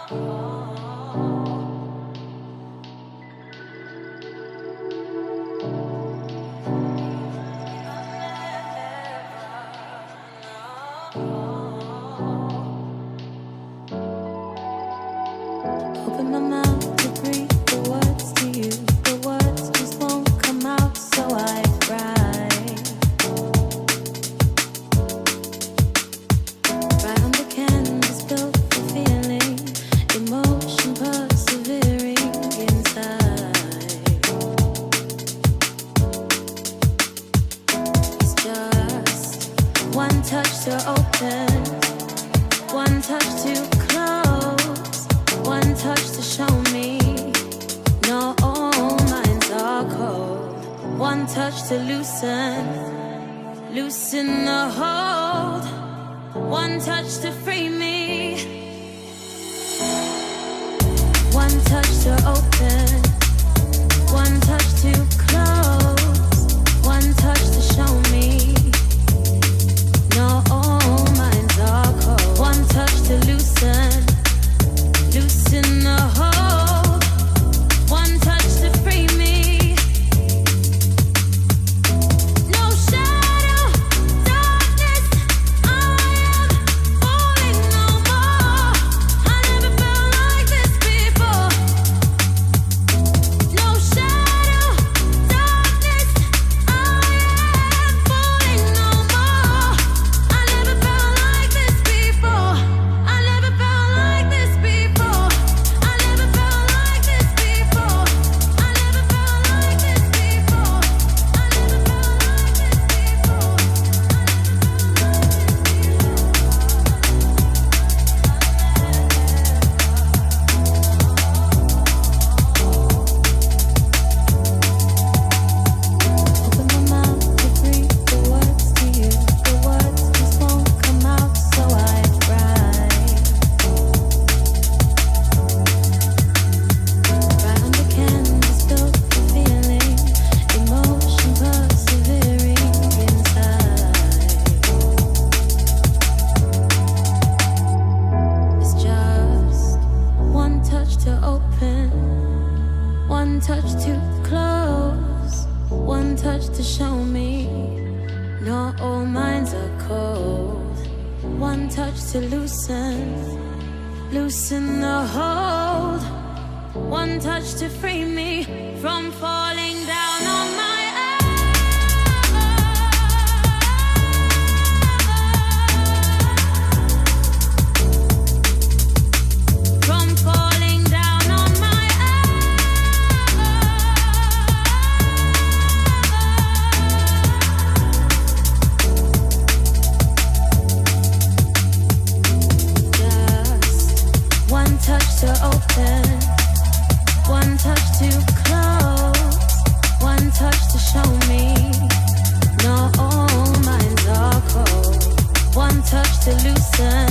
Open my mouth to breathe the words to you. The words just won't come out, so I write. Right on the canvas, built the feeling, emotion persevering inside. It's just one touch to open, one touch to close, one touch to show me. No, all minds are cold. One touch to loosen, loosen the hold. One touch to free me. One touch to open, one touch to close, one touch to show me. No, all minds are cold. One touch to loosen, loosen the hold. One touch to free me. No shadow, darkness, I am falling no more. I never felt like this before. No shadow, darkness, I am falling no more. I never felt like this before. I never felt like this before. I never felt like this before. I never felt like this before. I never felt Open my mouth to breathe the words to you. The words just won't come out, so I write. Right on the canvas, built the feeling, emotion persevering inside. It's just one touch to open, one touch to close, one touch to show me. Not all minds are cold. One touch to loosen, loosen the hold. One touch to free me from falling down on my from falling down on my just one touch to open, one touch to close, one touch to show me. No, all minds are cold. One touch to loosen,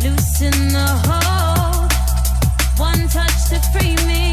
loosen the hold. One touch to free me.